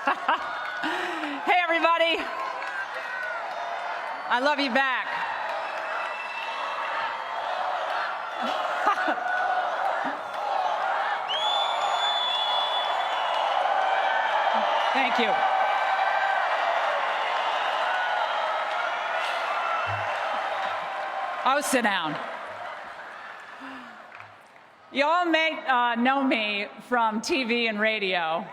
Hey, everybody. I love you back. Thank you. Oh, sit down. You all may know me from TV and radio,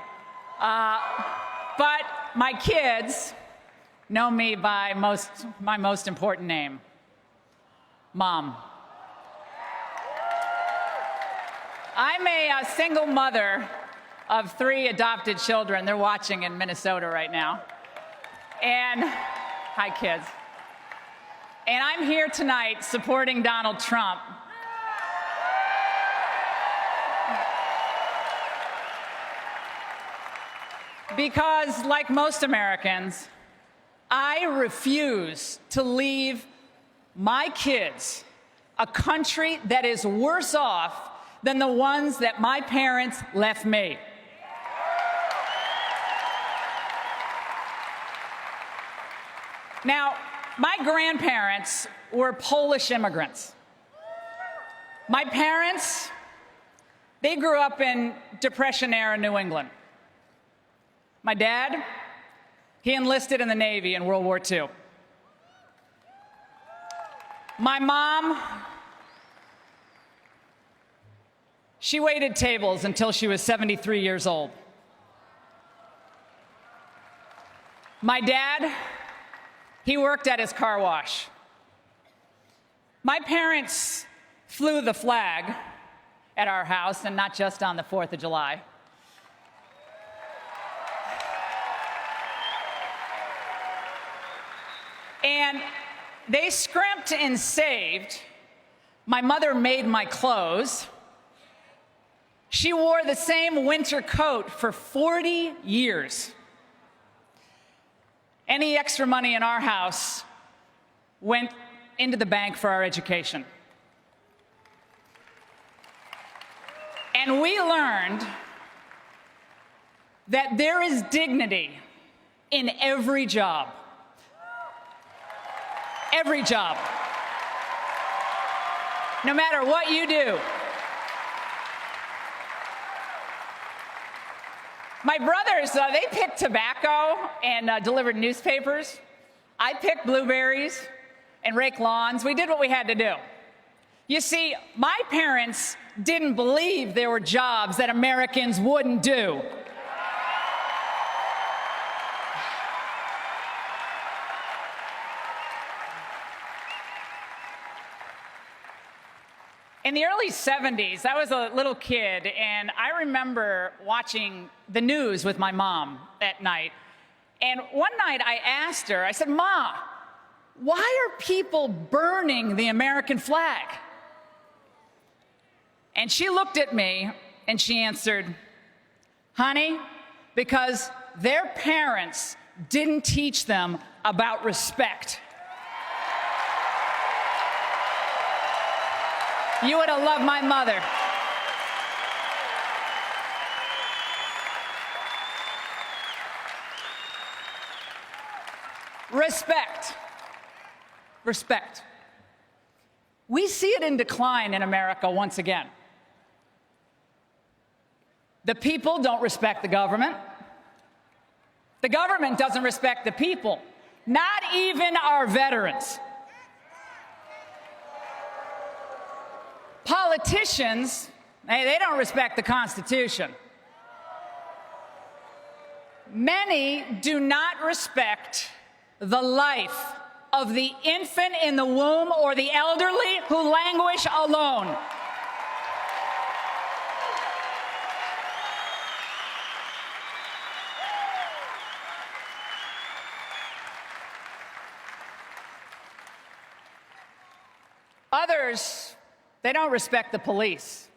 but my kids know me by my most important name, Mom. I'm a single mother of 3 adopted children. They're watching in Minnesota right now. And, hi kids. And I'm here tonight supporting Donald Trump. Because, like most Americans, I refuse to leave my kids a country that is worse off than the ones that my parents left me. Now, my grandparents were Polish immigrants. My parents, they grew up in Depression-era New England. My dad, he enlisted in the Navy in World War II. My mom, she waited tables until she was 73 years old. My dad, he worked at his car wash. My parents flew the flag at our house, and not just on the 4th of July. And they scrimped and saved. My mother made my clothes. She wore the same winter coat for 40 years. Any extra money in our house went into the bank for our education. And we learned that there is dignity in every job. Every job. No matter what you do. My brothers, they picked tobacco and delivered newspapers. I picked blueberries and raked lawns. We did what we had to do. You see, my parents didn't believe there were jobs that Americans wouldn't do. In the early 70s, I was a little kid, and I remember watching the news with my mom at night. And one night I asked her, I said, "Ma, why are people burning the American flag?" And she looked at me and she answered, "Honey, because their parents didn't teach them about respect." You would have loved my mother. Respect. Respect. We see it in decline in America once again. The people don't respect the government. The government doesn't respect the people, not even our veterans. Politicians, they don't respect the Constitution. Many do not respect the life of the infant in the womb or the elderly who languish alone. Others, they don't respect the police.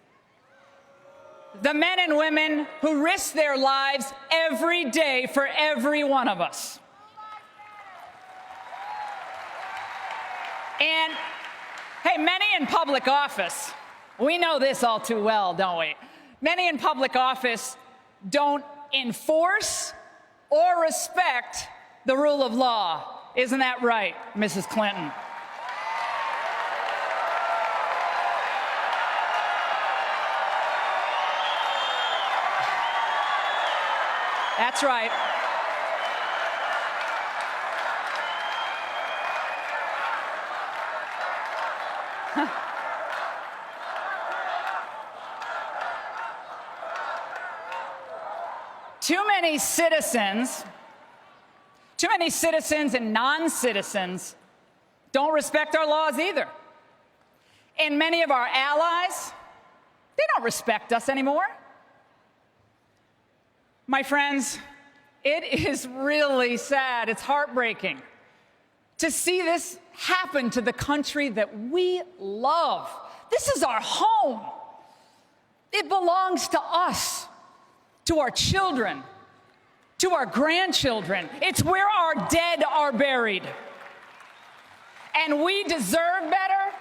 The men and women who risk their lives every day for every one of us. And, hey, many in public office, we know this all too well, don't we? Many in public office don't enforce or respect the rule of law. Isn't that right, Mrs. Clinton? That's right. Too many citizens and non-citizens don't respect our laws either. And many of our allies, they don't respect us anymore. My friends, it is really sad, it's heartbreaking to see this happen to the country that we love. This is our home. It belongs to us, to our children, to our grandchildren. It's where our dead are buried. And we deserve better,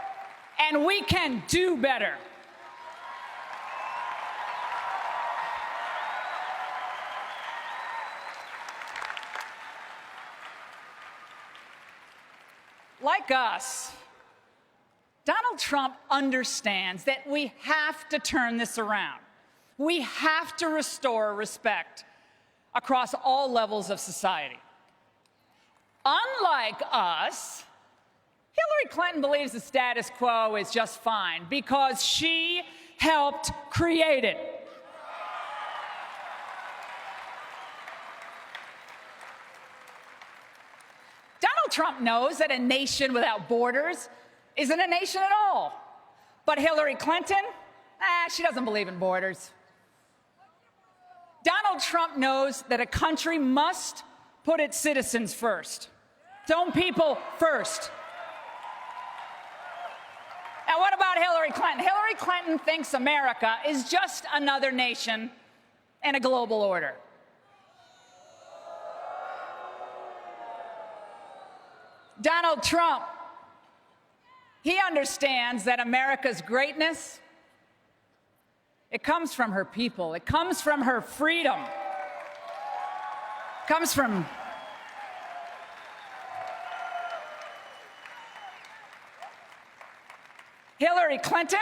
and we can do better. Like us, Donald Trump understands that we have to turn this around. We have to restore respect across all levels of society. Unlike us, Hillary Clinton believes the status quo is just fine because she helped create it. Donald Trump knows that a nation without borders isn't a nation at all. But Hillary Clinton, she doesn't believe in borders. Donald Trump knows that a country must put its citizens first, its own people first. And what about Hillary Clinton? Hillary Clinton thinks America is just another nation in a global order. Donald Trump, he understands that America's greatness, it comes from her people. It comes from her freedom. It comes from Hillary Clinton.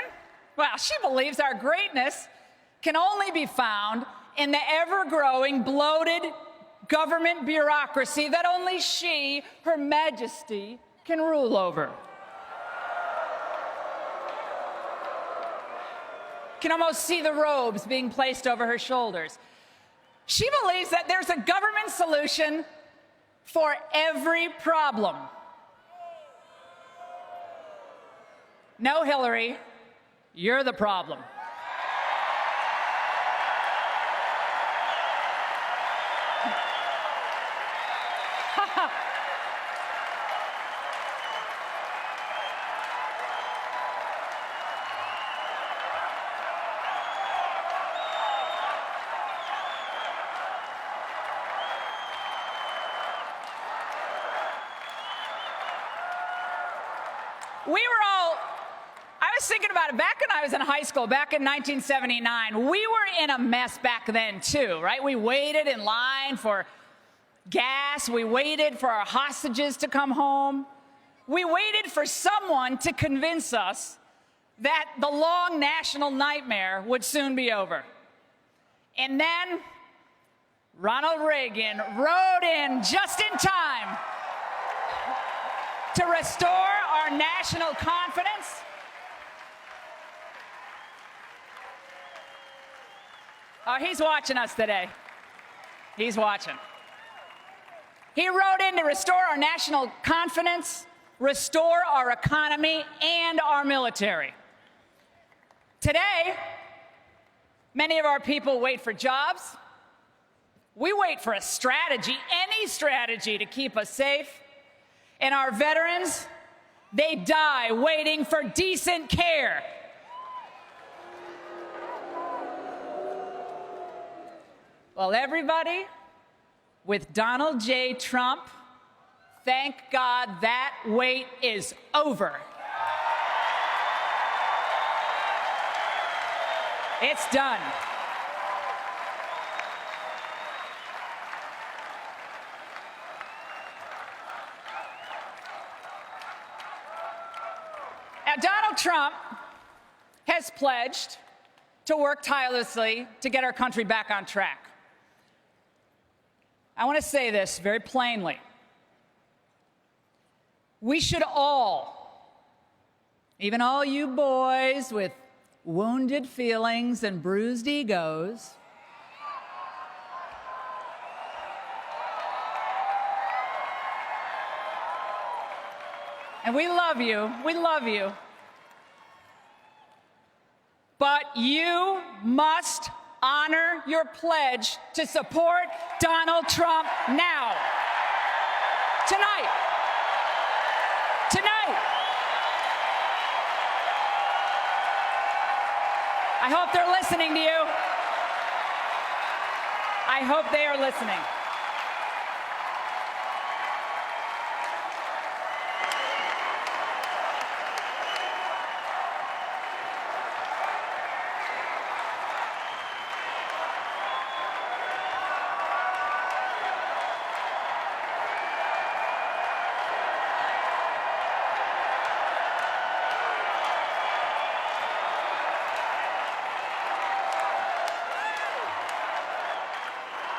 Well, she believes our greatness can only be found in the ever-growing, bloated government bureaucracy that only she, Her Majesty, can rule over. You can almost see the robes being placed over her shoulders. She believes that there's a government solution for every problem. No, Hillary, you're the problem. I was thinking about it back when I was in high school, back in 1979. We were in a mess back then, too, right? We waited in line for gas. We waited for our hostages to come home. We waited for someone to convince us that the long national nightmare would soon be over. And then Ronald Reagan rode in just in time to restore our national confidence. Oh, he's watching us today. He's watching. He rode in to restore our national confidence, restore our economy, and our military. Today, many of our people wait for jobs. We wait for a strategy, any strategy to keep us safe. And our veterans, they die waiting for decent care. Well, everybody, with Donald J. Trump, thank God that wait is over. It's done. Now, Donald Trump has pledged to work tirelessly to get our country back on track. I want to say this very plainly. We should all, even all you boys with wounded feelings and bruised egos, and we love you, but you must honor your pledge to support Donald Trump now. Tonight. I hope they're listening to you. I hope they are listening.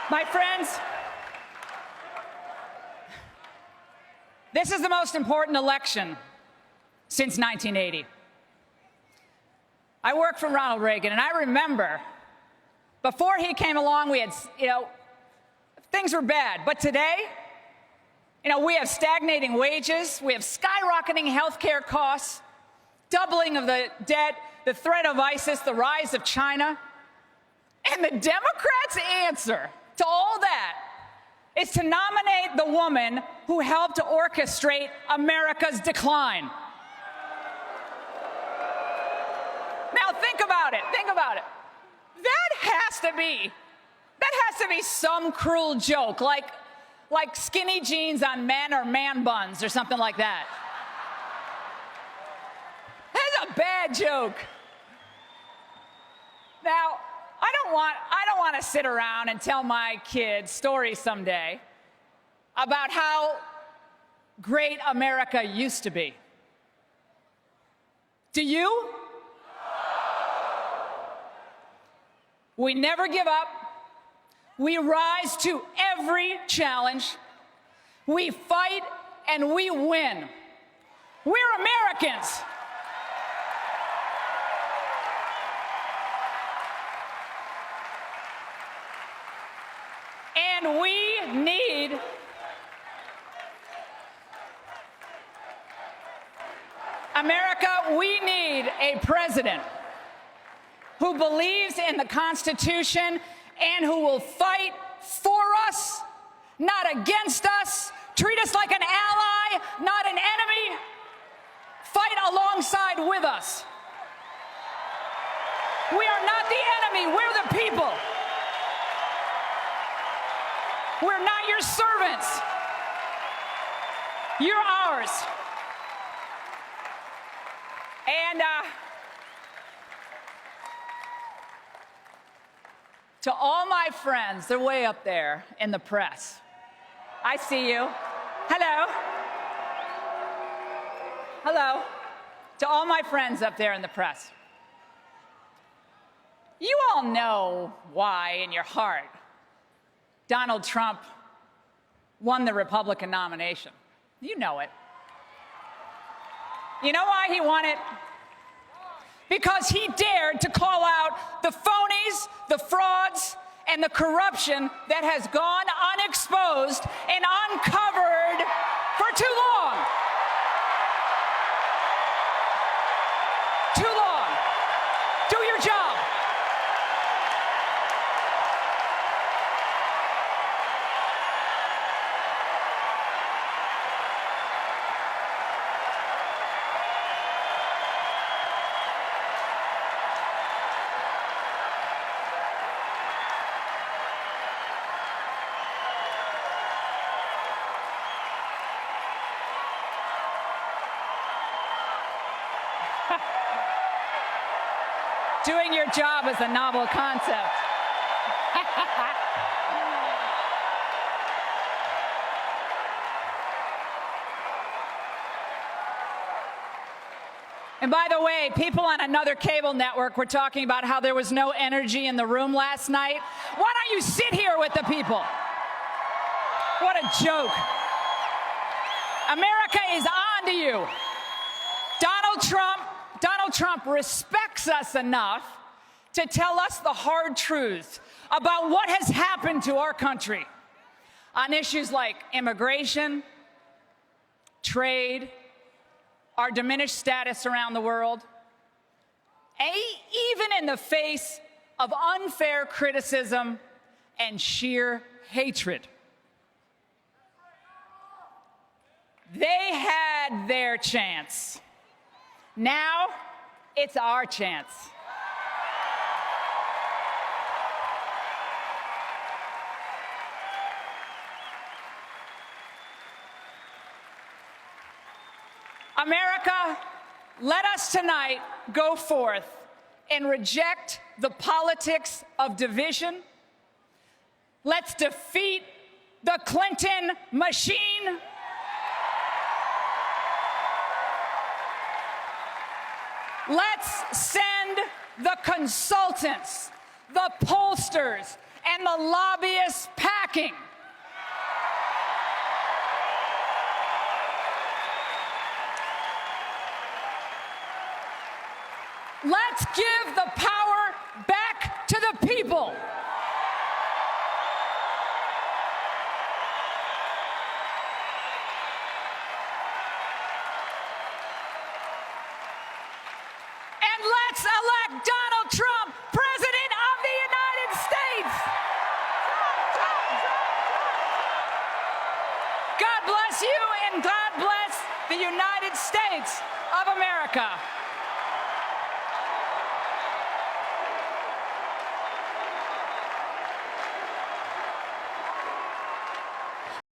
My friends, this is the most important election since 1980. I worked for Ronald Reagan, and I remember before he came along, we had, things were bad. But today, we have stagnating wages, we have skyrocketing health care costs, doubling of the debt, the threat of ISIS, the rise of China. And the Democrats' answer to all that is to nominate the woman who helped to orchestrate America's decline. Now think about it. That has to be some cruel joke, like skinny jeans on men or man buns or something like that. That's a bad joke. Now, I don't want to sit around and tell my kids stories someday about how great America used to be. Do you? We never give up. We rise to every challenge. We fight and we win. We're Americans. And we need America, we need a president who believes in the Constitution and who will fight for us, not against us, treat us like an ally, not an enemy, fight alongside with us. We are not the enemy, we're the people. We're not your servants. You're ours. And to all my friends, they're way up there in the press. I see you. Hello. Hello. To all my friends up there in the press. You all know why in your heart Donald Trump won the Republican nomination. You know it. You know why he won it? Because he dared to call out the phonies, the frauds, and the corruption that has gone unexposed and uncovered for too long. Too long. Do your job. Doing your job is a novel concept. And by the way, people on another cable network were talking about how there was no energy in the room last night. Why don't you sit here with the people? What a joke. America is on to you. Donald Trump respects us enough to tell us the hard truths about what has happened to our country on issues like immigration, trade, our diminished status around the world, even in the face of unfair criticism and sheer hatred. They had their chance. Now it's our chance. America, let us tonight go forth and reject the politics of division. Let's defeat the Clinton machine. Let's send the consultants, the pollsters, and the lobbyists packing. Let's give the power back to the people. And let's elect Donald Trump, President of the United States. God bless you, and God bless the United States of America.